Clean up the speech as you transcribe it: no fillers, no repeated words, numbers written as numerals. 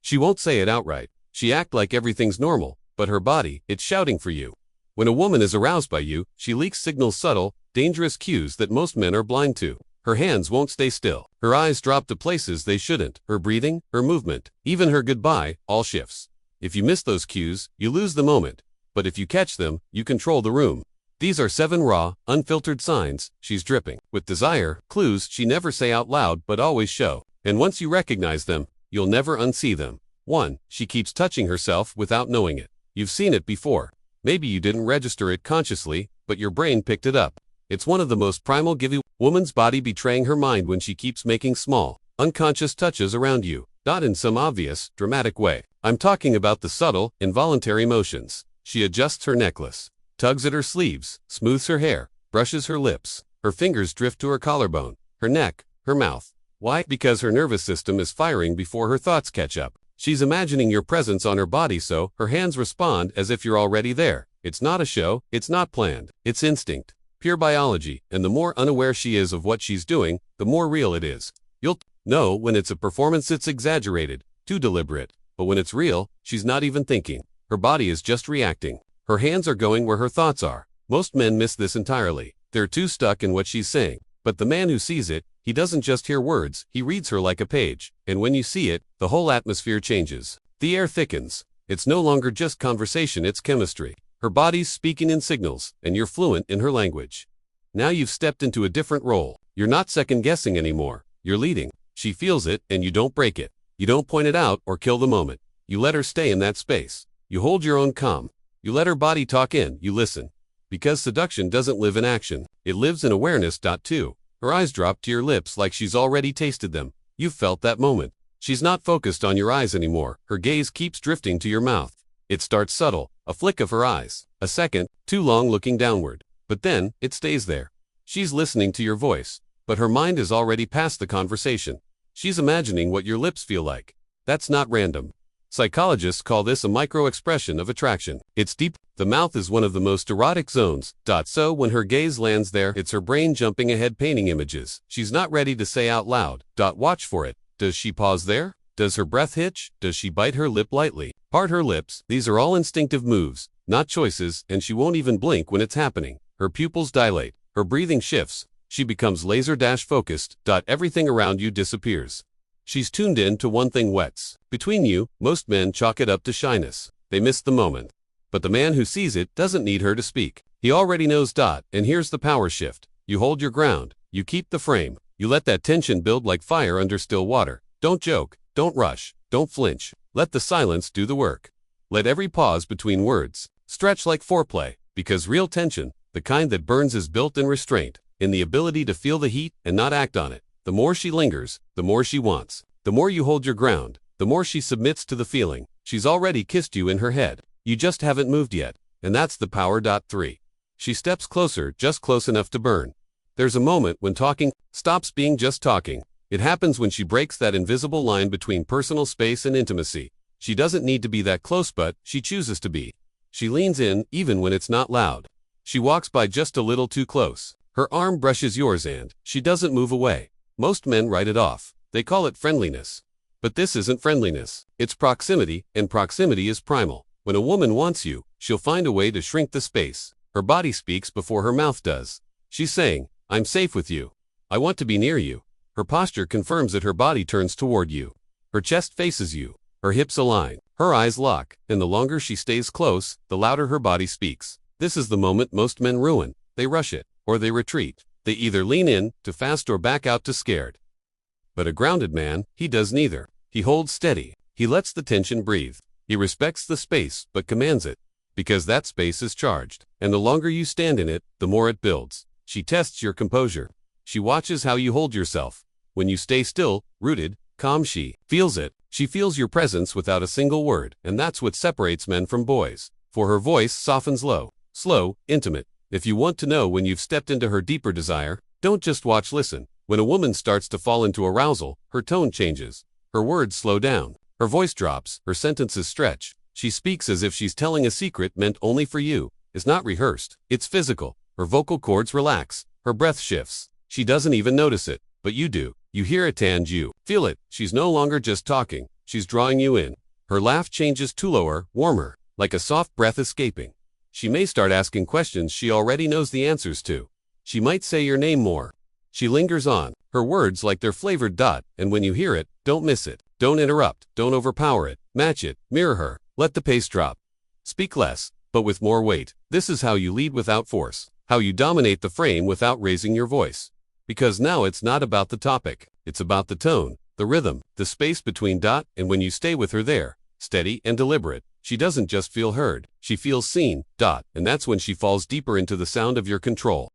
She won't say it outright. She act like everything's normal, but her body, it's shouting for you. When a woman is aroused by you, she leaks signals, subtle, dangerous cues that most men are blind to. Her hands won't stay still. Her eyes drop to places they shouldn't. Her breathing, her movement, even her goodbye, all shifts. If you miss those cues, you lose the moment. But if you catch them, you control the room. These are 7 raw, unfiltered signs she's dripping with desire, clues she never say out loud but always show. And once you recognize them, you'll never unsee them. 1. She keeps touching herself without knowing it. You've seen it before. Maybe you didn't register it consciously, but your brain picked it up. It's one of the most primal give-you. Woman's body betraying her mind when she keeps making small, unconscious touches around you, not in some obvious, dramatic way. I'm talking about the subtle, involuntary motions. She adjusts her necklace, tugs at her sleeves, smooths her hair, brushes her lips. Her fingers drift to her collarbone, her neck, her mouth. Why? Because her nervous system is firing before her thoughts catch up. She's imagining your presence on her body, so her hands respond as if you're already there. It's not a show, it's not planned, it's instinct, pure biology, and the more unaware she is of what she's doing, the more real it is. You'll know when it's a performance, it's exaggerated, too deliberate, but when it's real, she's not even thinking. Her body is just reacting. Her hands are going where her thoughts are. Most men miss this entirely. They're too stuck in what she's saying. But the man who sees it, he doesn't just hear words, he reads her like a page. And when you see it, the whole atmosphere changes. The air thickens. It's no longer just conversation, it's chemistry. Her body's speaking in signals, and you're fluent in her language. Now you've stepped into a different role. You're not second-guessing anymore. You're leading. She feels it, and you don't break it. You don't point it out or kill the moment. You let her stay in that space. You hold your own calm. You let her body talk in, you listen. Because seduction doesn't live in action, it lives in awareness. 2. Her eyes drop to your lips like she's already tasted them. You've felt that moment. She's not focused on your eyes anymore. Her gaze keeps drifting to your mouth. It starts subtle, a flick of her eyes, a second, too long looking downward. But then, it stays there. She's listening to your voice, but her mind is already past the conversation. She's imagining what your lips feel like. That's not random. Psychologists call this a micro-expression of attraction. It's deep. The mouth is one of the most erotic zones. So when her gaze lands there, it's her brain jumping ahead, painting images she's not ready to say out loud. Watch for it. Does she pause there? Does her breath hitch? Does she bite her lip lightly? Part her lips? These are all instinctive moves, not choices, and she won't even blink when it's happening. Her pupils dilate. Her breathing shifts. She becomes laser-focused. Everything around you disappears. She's tuned in to one thing. Wets between you. Most men chalk it up to shyness. They miss the moment. But the man who sees it doesn't need her to speak. He already knows. And here's the power shift. You hold your ground. You keep the frame. You let that tension build like fire under still water. Don't joke. Don't rush. Don't flinch. Let the silence do the work. Let every pause between words stretch like foreplay. Because real tension, the kind that burns, is built in restraint, in the ability to feel the heat and not act on it. The more she lingers, the more she wants. The more you hold your ground, the more she submits to the feeling. She's already kissed you in her head. You just haven't moved yet. And that's the power. 3. She steps closer, just close enough to burn. There's a moment when talking stops being just talking. It happens when she breaks that invisible line between personal space and intimacy. She doesn't need to be that close, but she chooses to be. She leans in, even when it's not loud. She walks by just a little too close. Her arm brushes yours and she doesn't move away. Most men write it off. They call it friendliness. But this isn't friendliness. It's proximity, and proximity is primal. When a woman wants you, she'll find a way to shrink the space. Her body speaks before her mouth does. She's saying, I'm safe with you. I want to be near you. Her posture confirms that her body turns toward you. Her chest faces you. Her hips align. Her eyes lock. And the longer she stays close, the louder her body speaks. This is the moment most men ruin. They rush it, or they retreat. They either lean in, too fast, or back out, too scared. But a grounded man, he does neither. He holds steady. He lets the tension breathe. He respects the space, but commands it. Because that space is charged. And the longer you stand in it, the more it builds. She tests your composure. She watches how you hold yourself. When you stay still, rooted, calm, she feels it. She feels your presence without a single word. And that's what separates men from boys. For her voice softens low, slow, intimate. If you want to know when you've stepped into her deeper desire, don't just watch, listen. When a woman starts to fall into arousal, her tone changes. Her words slow down. Her voice drops. Her sentences stretch. She speaks as if she's telling a secret meant only for you. It's not rehearsed. It's physical. Her vocal cords relax. Her breath shifts. She doesn't even notice it, but you do. You hear it and you feel it. She's no longer just talking. She's drawing you in. Her laugh changes to lower, warmer, like a soft breath escaping. She may start asking questions she already knows the answers to. She might say your name more. She lingers on, her words like they're flavored. And when you hear it, don't miss it. Don't interrupt, don't overpower it, match it, mirror her, let the pace drop. Speak less, but with more weight. This is how you lead without force, how you dominate the frame without raising your voice. Because now it's not about the topic, it's about the tone, the rhythm, the space between. And when you stay with her there, steady and deliberate, she doesn't just feel heard, she feels seen. And that's when she falls deeper into the sound of your control.